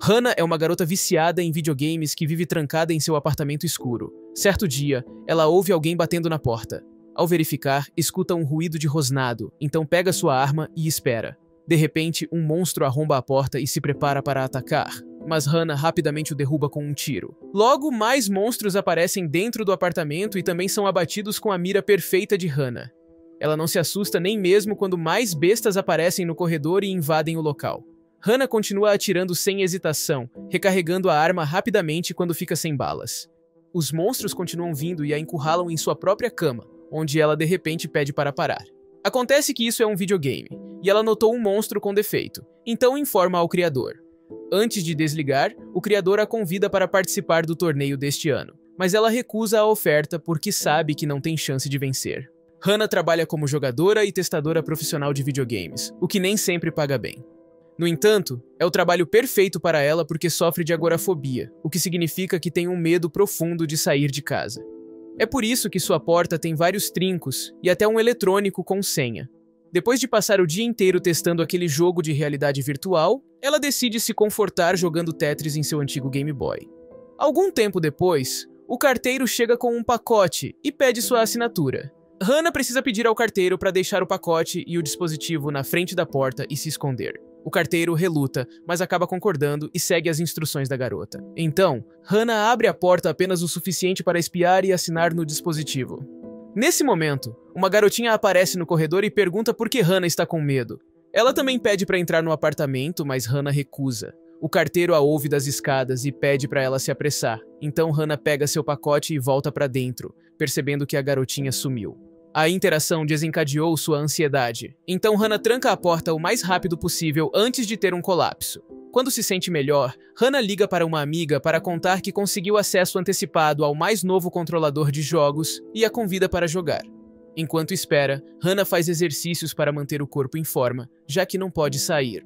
Hannah é uma garota viciada em videogames que vive trancada em seu apartamento escuro. Certo dia, ela ouve alguém batendo na porta. Ao verificar, escuta um ruído de rosnado, então pega sua arma e espera. De repente, um monstro arromba a porta e se prepara para atacar, mas Hannah rapidamente o derruba com um tiro. Logo, mais monstros aparecem dentro do apartamento e também são abatidos com a mira perfeita de Hannah. Ela não se assusta nem mesmo quando mais bestas aparecem no corredor e invadem o local. Hannah continua atirando sem hesitação, recarregando a arma rapidamente quando fica sem balas. Os monstros continuam vindo e a encurralam em sua própria cama, onde ela de repente pede para parar. Acontece que isso é um videogame, e ela notou um monstro com defeito, então informa ao criador. Antes de desligar, o criador a convida para participar do torneio deste ano, mas ela recusa a oferta porque sabe que não tem chance de vencer. Hannah trabalha como jogadora e testadora profissional de videogames, o que nem sempre paga bem. No entanto, é o trabalho perfeito para ela porque sofre de agorafobia, o que significa que tem um medo profundo de sair de casa. É por isso que sua porta tem vários trincos e até um eletrônico com senha. Depois de passar o dia inteiro testando aquele jogo de realidade virtual, ela decide se confortar jogando Tetris em seu antigo Game Boy. Algum tempo depois, o carteiro chega com um pacote e pede sua assinatura. Hannah precisa pedir ao carteiro para deixar o pacote e o dispositivo na frente da porta e se esconder. O carteiro reluta, mas acaba concordando e segue as instruções da garota. Então, Hannah abre a porta apenas o suficiente para espiar e assinar no dispositivo. Nesse momento, uma garotinha aparece no corredor e pergunta por que Hannah está com medo. Ela também pede para entrar no apartamento, mas Hannah recusa. O carteiro a ouve das escadas e pede para ela se apressar. Então Hannah pega seu pacote e volta para dentro, percebendo que a garotinha sumiu. A interação desencadeou sua ansiedade, então Hannah tranca a porta o mais rápido possível antes de ter um colapso. Quando se sente melhor, Hannah liga para uma amiga para contar que conseguiu acesso antecipado ao mais novo controlador de jogos e a convida para jogar. Enquanto espera, Hannah faz exercícios para manter o corpo em forma, já que não pode sair.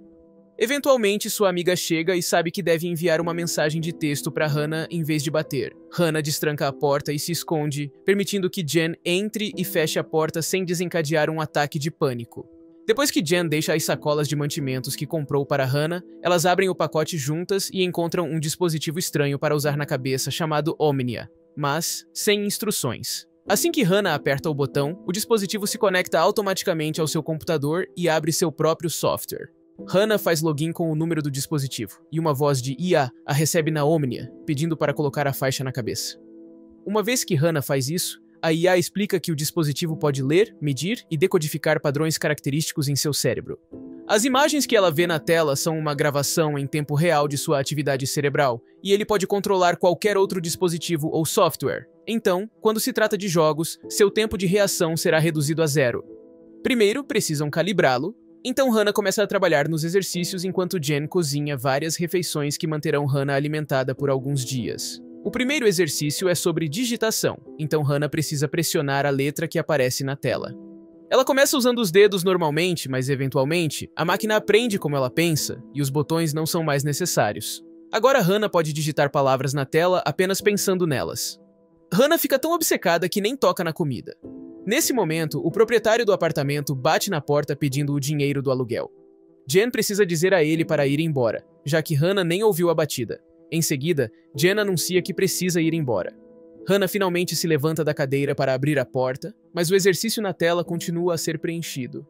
Eventualmente, sua amiga chega e sabe que deve enviar uma mensagem de texto para Hannah em vez de bater. Hannah destranca a porta e se esconde, permitindo que Jen entre e feche a porta sem desencadear um ataque de pânico. Depois que Jen deixa as sacolas de mantimentos que comprou para Hannah, elas abrem o pacote juntas e encontram um dispositivo estranho para usar na cabeça chamado Omnia, mas sem instruções. Assim que Hannah aperta o botão, o dispositivo se conecta automaticamente ao seu computador e abre seu próprio software. Hannah faz login com o número do dispositivo, e uma voz de IA a recebe na Omnia, pedindo para colocar a faixa na cabeça. Uma vez que Hannah faz isso, a IA explica que o dispositivo pode ler, medir e decodificar padrões característicos em seu cérebro. As imagens que ela vê na tela são uma gravação em tempo real de sua atividade cerebral, e ele pode controlar qualquer outro dispositivo ou software. Então, quando se trata de jogos, seu tempo de reação será reduzido a 0. Primeiro, precisam calibrá-lo. Então Hannah começa a trabalhar nos exercícios enquanto Jen cozinha várias refeições que manterão Hannah alimentada por alguns dias. O primeiro exercício é sobre digitação, então Hannah precisa pressionar a letra que aparece na tela. Ela começa usando os dedos normalmente, mas eventualmente, a máquina aprende como ela pensa e os botões não são mais necessários. Agora Hannah pode digitar palavras na tela apenas pensando nelas. Hannah fica tão obcecada que nem toca na comida. Nesse momento, o proprietário do apartamento bate na porta pedindo o dinheiro do aluguel. Jen precisa dizer a ele para ir embora, já que Hannah nem ouviu a batida. Em seguida, Jen anuncia que precisa ir embora. Hannah finalmente se levanta da cadeira para abrir a porta, mas o exercício na tela continua a ser preenchido.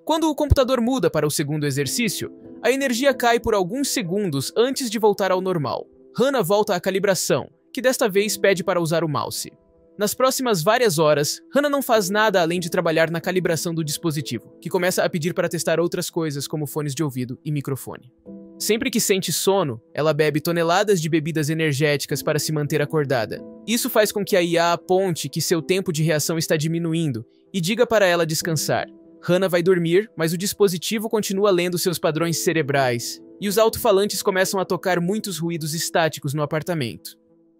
Quando o computador muda para o segundo exercício, a energia cai por alguns segundos antes de voltar ao normal. Hannah volta à calibração, que desta vez pede para usar o mouse. Nas próximas várias horas, Hannah não faz nada além de trabalhar na calibração do dispositivo, que começa a pedir para testar outras coisas como fones de ouvido e microfone. Sempre que sente sono, ela bebe toneladas de bebidas energéticas para se manter acordada. Isso faz com que a IA aponte que seu tempo de reação está diminuindo e diga para ela descansar. Hannah vai dormir, mas o dispositivo continua lendo seus padrões cerebrais, e os alto-falantes começam a tocar muitos ruídos estáticos no apartamento.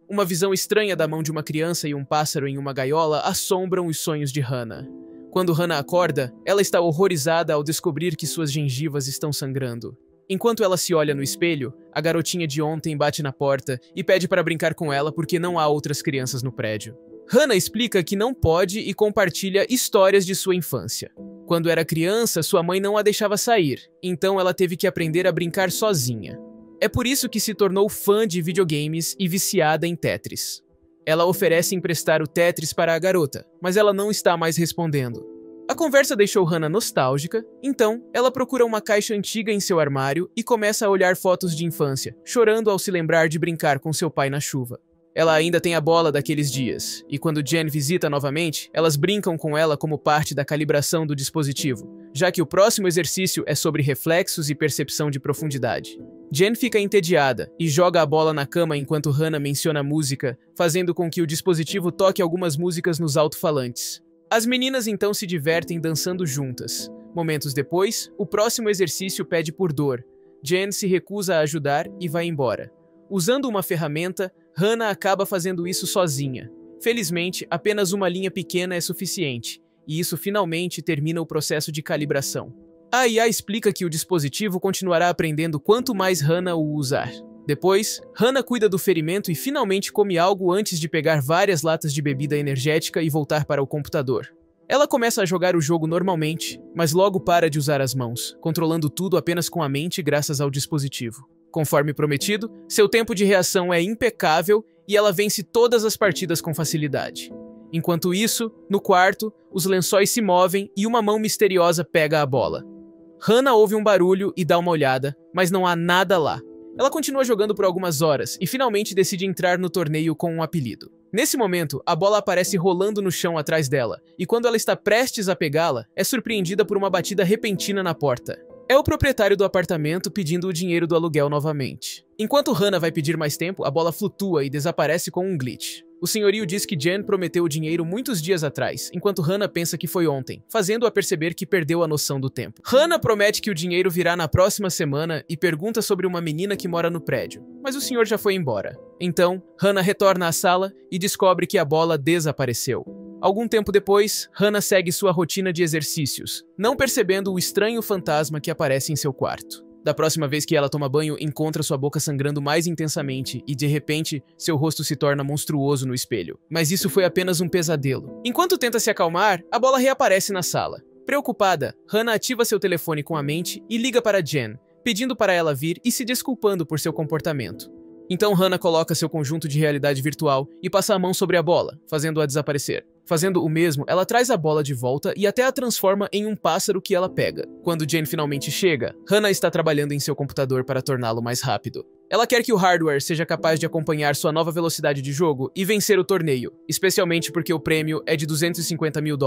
Uma visão estranha da mão de uma criança e um pássaro em uma gaiola assombram os sonhos de Hannah. Quando Hannah acorda, ela está horrorizada ao descobrir que suas gengivas estão sangrando. Enquanto ela se olha no espelho, a garotinha de ontem bate na porta e pede para brincar com ela porque não há outras crianças no prédio. Hannah explica que não pode e compartilha histórias de sua infância. Quando era criança, sua mãe não a deixava sair, então ela teve que aprender a brincar sozinha. É por isso que se tornou fã de videogames e viciada em Tetris. Ela oferece emprestar o Tetris para a garota, mas ela não está mais respondendo. A conversa deixou Hannah nostálgica, então ela procura uma caixa antiga em seu armário e começa a olhar fotos de infância, chorando ao se lembrar de brincar com seu pai na chuva. Ela ainda tem a bola daqueles dias, e quando Jen visita novamente, elas brincam com ela como parte da calibração do dispositivo, já que o próximo exercício é sobre reflexos e percepção de profundidade. Jen fica entediada e joga a bola na cama enquanto Hannah menciona a música, fazendo com que o dispositivo toque algumas músicas nos alto-falantes. As meninas então se divertem dançando juntas. Momentos depois, o próximo exercício pede por dor. Jen se recusa a ajudar e vai embora. Usando uma ferramenta, Hannah acaba fazendo isso sozinha. Felizmente, apenas uma linha pequena é suficiente, e isso finalmente termina o processo de calibração. A IA explica que o dispositivo continuará aprendendo quanto mais Hannah o usar. Depois, Hannah cuida do ferimento e finalmente come algo antes de pegar várias latas de bebida energética e voltar para o computador. Ela começa a jogar o jogo normalmente, mas logo para de usar as mãos, controlando tudo apenas com a mente graças ao dispositivo. Conforme prometido, seu tempo de reação é impecável e ela vence todas as partidas com facilidade. Enquanto isso, no quarto, os lençóis se movem e uma mão misteriosa pega a bola. Hannah ouve um barulho e dá uma olhada, mas não há nada lá. Ela continua jogando por algumas horas e finalmente decide entrar no torneio com um apelido. Nesse momento, a bola aparece rolando no chão atrás dela, e quando ela está prestes a pegá-la, é surpreendida por uma batida repentina na porta. É o proprietário do apartamento pedindo o dinheiro do aluguel novamente. Enquanto Hannah vai pedir mais tempo, a bola flutua e desaparece com um glitch. O senhorio diz que Jen prometeu o dinheiro muitos dias atrás, enquanto Hannah pensa que foi ontem, fazendo-a perceber que perdeu a noção do tempo. Hannah promete que o dinheiro virá na próxima semana e pergunta sobre uma menina que mora no prédio, mas o senhor já foi embora. Então, Hannah retorna à sala e descobre que a bola desapareceu. Algum tempo depois, Hannah segue sua rotina de exercícios, não percebendo o estranho fantasma que aparece em seu quarto. Da próxima vez que ela toma banho, encontra sua boca sangrando mais intensamente e, de repente, seu rosto se torna monstruoso no espelho. Mas isso foi apenas um pesadelo. Enquanto tenta se acalmar, a bola reaparece na sala. Preocupada, Hannah ativa seu telefone com a mente e liga para Jen, pedindo para ela vir e se desculpando por seu comportamento. Então Hannah coloca seu conjunto de realidade virtual e passa a mão sobre a bola, fazendo-a desaparecer. Fazendo o mesmo, ela traz a bola de volta e até a transforma em um pássaro que ela pega. Quando Jen finalmente chega, Hannah está trabalhando em seu computador para torná-lo mais rápido. Ela quer que o hardware seja capaz de acompanhar sua nova velocidade de jogo e vencer o torneio, especialmente porque o prêmio é de $250 mil.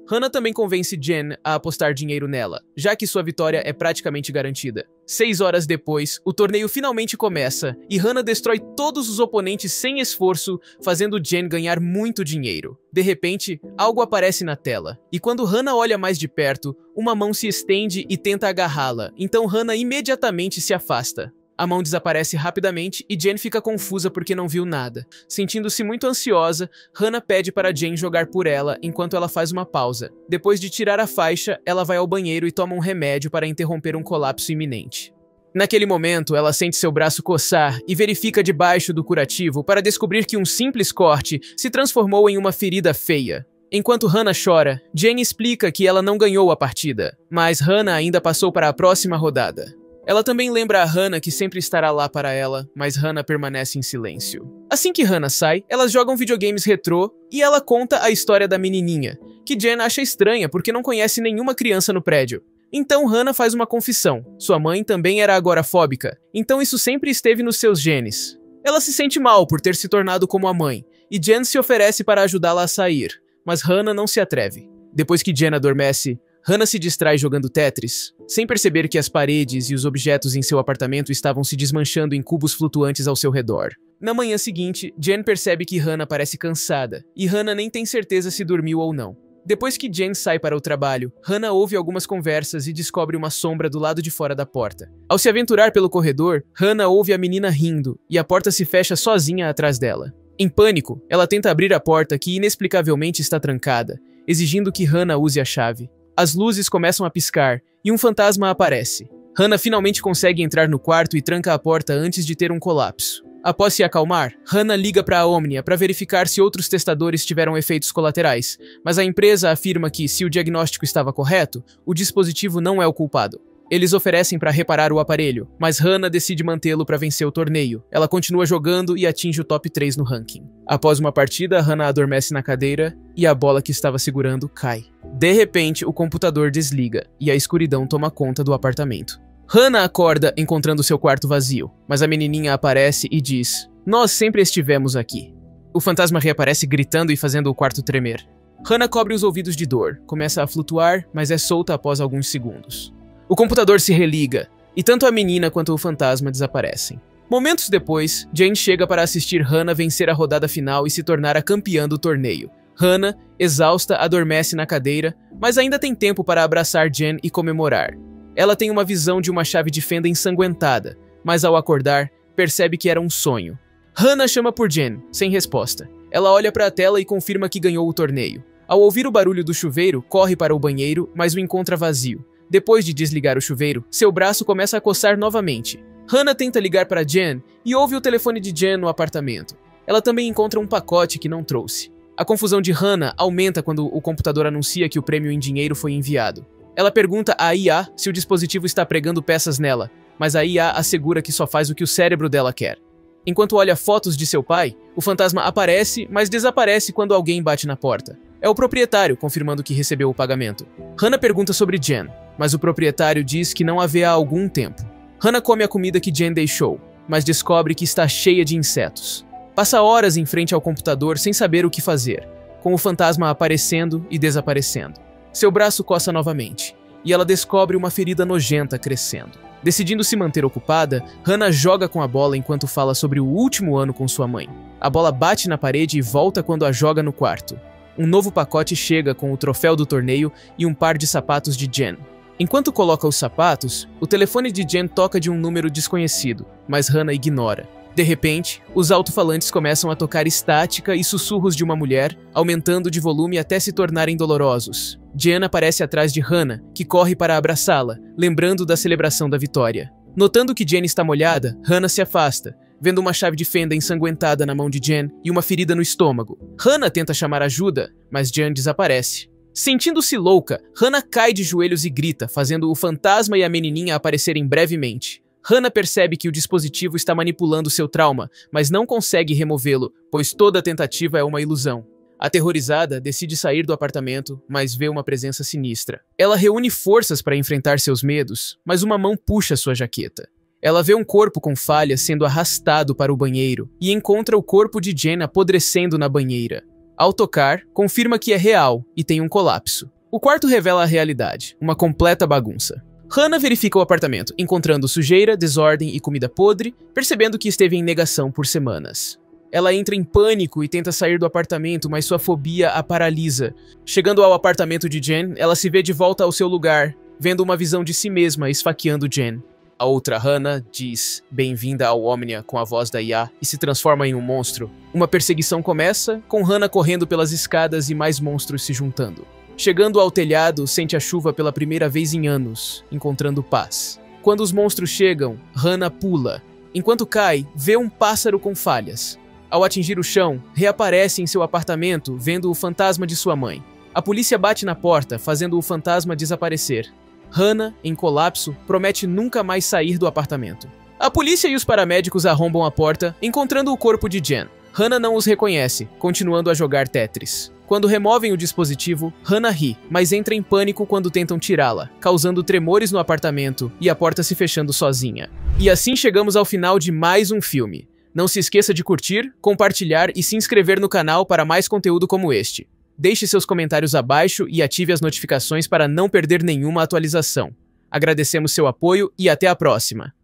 Hannah também convence Jen a apostar dinheiro nela, já que sua vitória é praticamente garantida. 6 horas depois, o torneio finalmente começa e Hannah destrói todos os oponentes sem esforço, fazendo Jen ganhar muito dinheiro. De repente, algo aparece na tela, e quando Hannah olha mais de perto, uma mão se estende e tenta agarrá-la, então Hannah imediatamente se afasta. A mão desaparece rapidamente e Jen fica confusa porque não viu nada. Sentindo-se muito ansiosa, Hannah pede para Jen jogar por ela enquanto ela faz uma pausa. Depois de tirar a faixa, ela vai ao banheiro e toma um remédio para interromper um colapso iminente. Naquele momento, ela sente seu braço coçar e verifica debaixo do curativo para descobrir que um simples corte se transformou em uma ferida feia. Enquanto Hannah chora, Jen explica que ela não ganhou a partida, mas Hannah ainda passou para a próxima rodada. Ela também lembra a Hannah que sempre estará lá para ela, mas Hannah permanece em silêncio. Assim que Hannah sai, elas jogam videogames retrô e ela conta a história da menininha, que Jen acha estranha porque não conhece nenhuma criança no prédio. Então Hannah faz uma confissão. Sua mãe também era agorafóbica, então isso sempre esteve nos seus genes. Ela se sente mal por ter se tornado como a mãe, e Jen se oferece para ajudá-la a sair, mas Hannah não se atreve. Depois que Jen adormece, Hannah se distrai jogando Tetris, sem perceber que as paredes e os objetos em seu apartamento estavam se desmanchando em cubos flutuantes ao seu redor. Na manhã seguinte, Jen percebe que Hannah parece cansada, e Hannah nem tem certeza se dormiu ou não. Depois que Jen sai para o trabalho, Hannah ouve algumas conversas e descobre uma sombra do lado de fora da porta. Ao se aventurar pelo corredor, Hannah ouve a menina rindo, e a porta se fecha sozinha atrás dela. Em pânico, ela tenta abrir a porta que inexplicavelmente está trancada, exigindo que Hannah use a chave. As luzes começam a piscar e um fantasma aparece. Hannah finalmente consegue entrar no quarto e tranca a porta antes de ter um colapso. Após se acalmar, Hannah liga para a Omnia para verificar se outros testadores tiveram efeitos colaterais, mas a empresa afirma que, se o diagnóstico estava correto, o dispositivo não é o culpado. Eles oferecem para reparar o aparelho, mas Hannah decide mantê-lo para vencer o torneio. Ela continua jogando e atinge o top 3 no ranking. Após uma partida, Hannah adormece na cadeira e a bola que estava segurando cai. De repente, o computador desliga e a escuridão toma conta do apartamento. Hannah acorda encontrando seu quarto vazio, mas a menininha aparece e diz: "Nós sempre estivemos aqui." O fantasma reaparece gritando e fazendo o quarto tremer. Hannah cobre os ouvidos de dor, começa a flutuar, mas é solta após alguns segundos. O computador se religa, e tanto a menina quanto o fantasma desaparecem. Momentos depois, Jane chega para assistir Hannah vencer a rodada final e se tornar a campeã do torneio. Hannah, exausta, adormece na cadeira, mas ainda tem tempo para abraçar Jane e comemorar. Ela tem uma visão de uma chave de fenda ensanguentada, mas ao acordar, percebe que era um sonho. Hannah chama por Jane, sem resposta. Ela olha para a tela e confirma que ganhou o torneio. Ao ouvir o barulho do chuveiro, corre para o banheiro, mas o encontra vazio. Depois de desligar o chuveiro, seu braço começa a coçar novamente. Hannah tenta ligar para Jen e ouve o telefone de Jen no apartamento. Ela também encontra um pacote que não trouxe. A confusão de Hannah aumenta quando o computador anuncia que o prêmio em dinheiro foi enviado. Ela pergunta à IA se o dispositivo está pregando peças nela, mas a IA assegura que só faz o que o cérebro dela quer. Enquanto olha fotos de seu pai, o fantasma aparece, mas desaparece quando alguém bate na porta. É o proprietário, confirmando que recebeu o pagamento. Hannah pergunta sobre Jen, mas o proprietário diz que não a vê há algum tempo. Hannah come a comida que Jen deixou, mas descobre que está cheia de insetos. Passa horas em frente ao computador sem saber o que fazer, com o fantasma aparecendo e desaparecendo. Seu braço coça novamente, e ela descobre uma ferida nojenta crescendo. Decidindo se manter ocupada, Hannah joga com a bola enquanto fala sobre o último ano com sua mãe. A bola bate na parede e volta quando a joga no quarto. Um novo pacote chega com o troféu do torneio e um par de sapatos de Jen. Enquanto coloca os sapatos, o telefone de Jen toca de um número desconhecido, mas Hannah ignora. De repente, os alto-falantes começam a tocar estática e sussurros de uma mulher, aumentando de volume até se tornarem dolorosos. Jen aparece atrás de Hannah, que corre para abraçá-la, lembrando da celebração da vitória. Notando que Jen está molhada, Hannah se afasta, vendo uma chave de fenda ensanguentada na mão de Jen e uma ferida no estômago. Hannah tenta chamar ajuda, mas Jen desaparece. Sentindo-se louca, Hannah cai de joelhos e grita, fazendo o fantasma e a menininha aparecerem brevemente. Hannah percebe que o dispositivo está manipulando seu trauma, mas não consegue removê-lo, pois toda tentativa é uma ilusão. Aterrorizada, decide sair do apartamento, mas vê uma presença sinistra. Ela reúne forças para enfrentar seus medos, mas uma mão puxa sua jaqueta. Ela vê um corpo com falhas sendo arrastado para o banheiro e encontra o corpo de Jen apodrecendo na banheira. Ao tocar, confirma que é real e tem um colapso. O quarto revela a realidade, uma completa bagunça. Hannah verifica o apartamento, encontrando sujeira, desordem e comida podre, percebendo que esteve em negação por semanas. Ela entra em pânico e tenta sair do apartamento, mas sua fobia a paralisa. Chegando ao apartamento de Jen, ela se vê de volta ao seu lugar, vendo uma visão de si mesma esfaqueando Jen. A outra Hannah diz "Bem-vinda ao Omnia" com a voz da IA e se transforma em um monstro. Uma perseguição começa, com Hannah correndo pelas escadas e mais monstros se juntando. Chegando ao telhado, sente a chuva pela primeira vez em anos, encontrando paz. Quando os monstros chegam, Hannah pula. Enquanto cai, vê um pássaro com falhas. Ao atingir o chão, reaparece em seu apartamento, vendo o fantasma de sua mãe. A polícia bate na porta, fazendo o fantasma desaparecer. Hannah, em colapso, promete nunca mais sair do apartamento. A polícia e os paramédicos arrombam a porta, encontrando o corpo de Jen. Hannah não os reconhece, continuando a jogar Tetris. Quando removem o dispositivo, Hannah ri, mas entra em pânico quando tentam tirá-la, causando tremores no apartamento e a porta se fechando sozinha. E assim chegamos ao final de mais um filme. Não se esqueça de curtir, compartilhar e se inscrever no canal para mais conteúdo como este. Deixe seus comentários abaixo e ative as notificações para não perder nenhuma atualização. Agradecemos seu apoio e até a próxima!